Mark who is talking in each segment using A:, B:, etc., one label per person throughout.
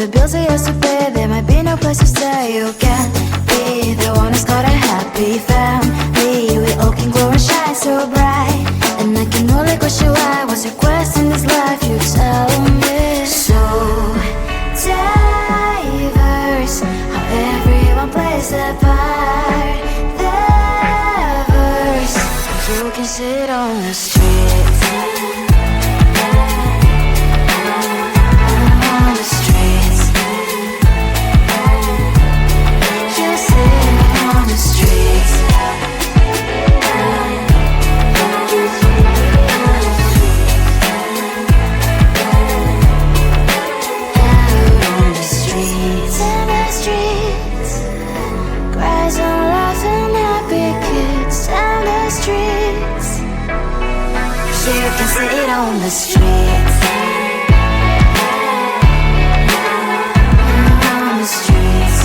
A: the bills he has to pay, there might be no place to stay. You can't be the one who's got a happy family. We all can glow and shine so bright, and I can only question why. What's your quest in this life? You tell me. So diverse, how everyone plays their part. Their verse, you can sit on the street. Sit on the streets. On the streets.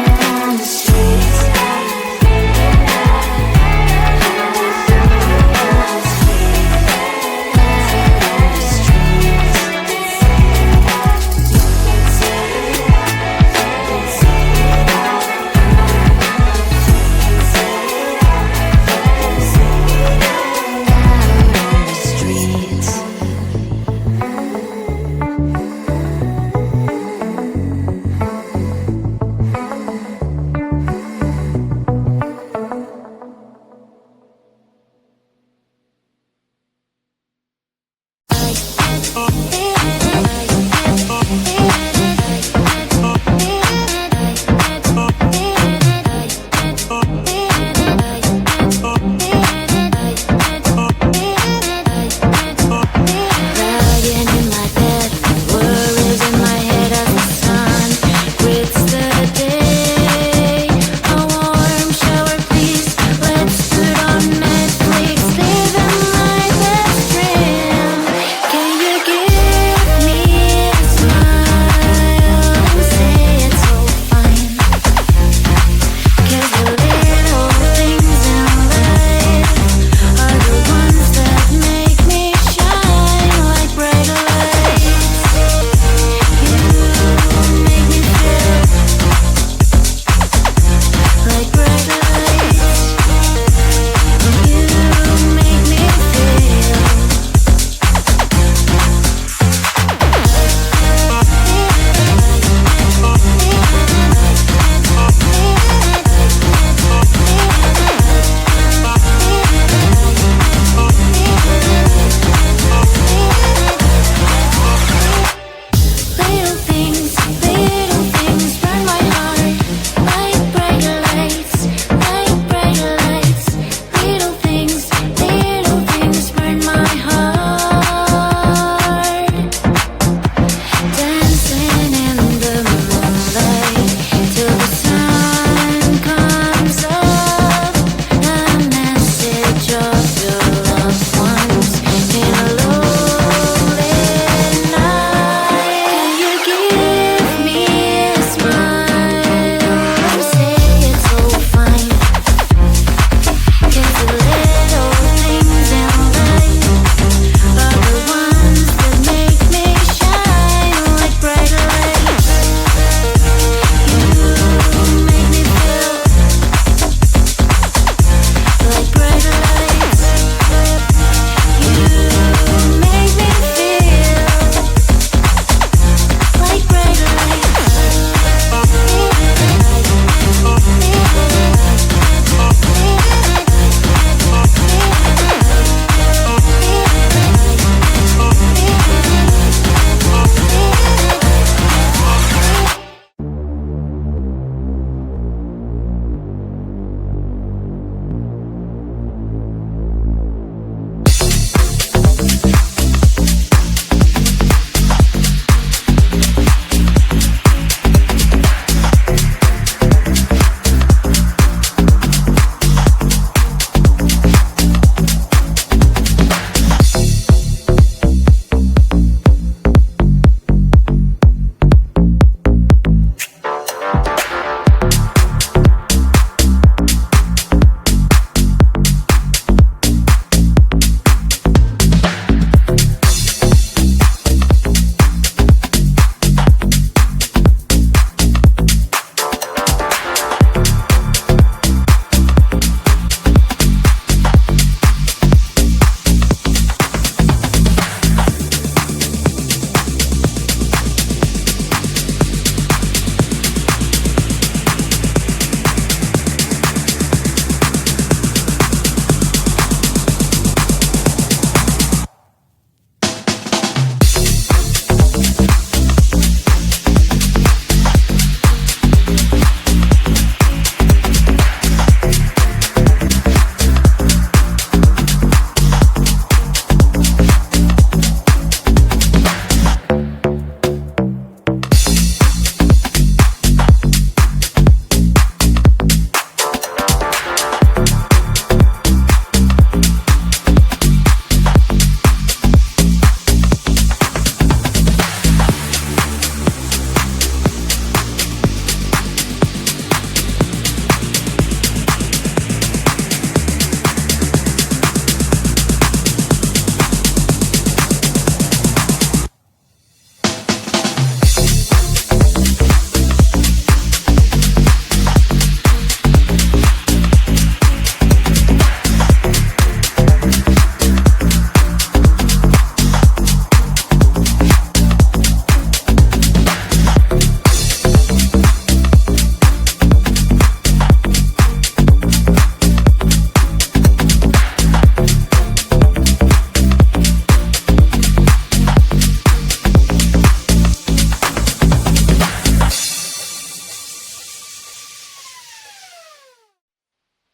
A: On the streets.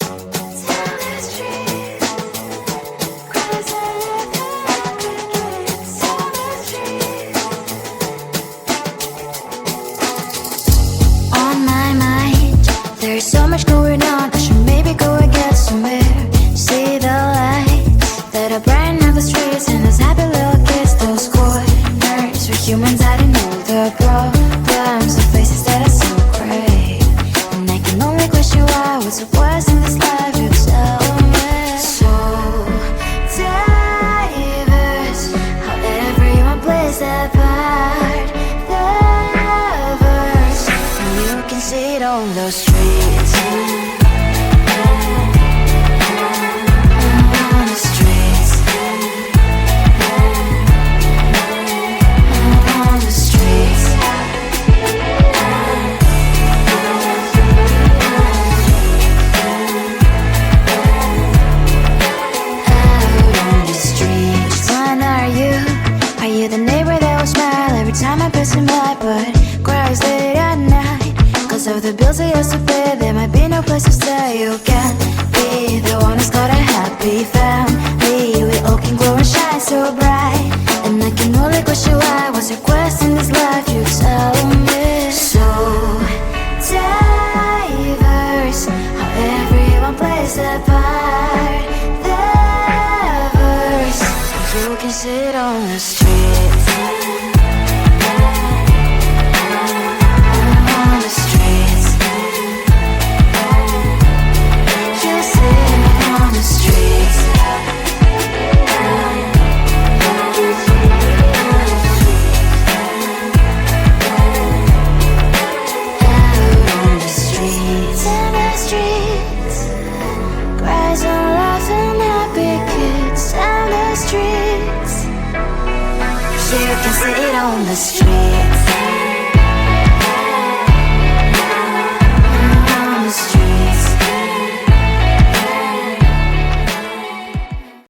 A: On my mind, there's so much going on. I should maybe go and get somewhere. See the lights that are brighten up the streets, and those happy little kids, those corners where humans hiding all the problems, the faces that are so great. And I can only question why, what's the worst in this life, you tell me. So diverse, how everyone plays their part. The verse, and you can see it on the streets. On the streets. On the streets. Out on the streets. One, are you the neighbor that will smile every time I pass him by, but cries late at night? Cause of the bills I used to pay, there might be no place to stay. You can be the one who's got a happy family. We all can grow and shine so bright. And I can only question why, what's your quest in this life, you tell me. So diverse, how everyone plays their part. The verse, you can sit on the streets. On the streets. You sit on the streets. Out on the streets. In the streets. Cries and laughing happy kids. On the streets. You can sit on the streets.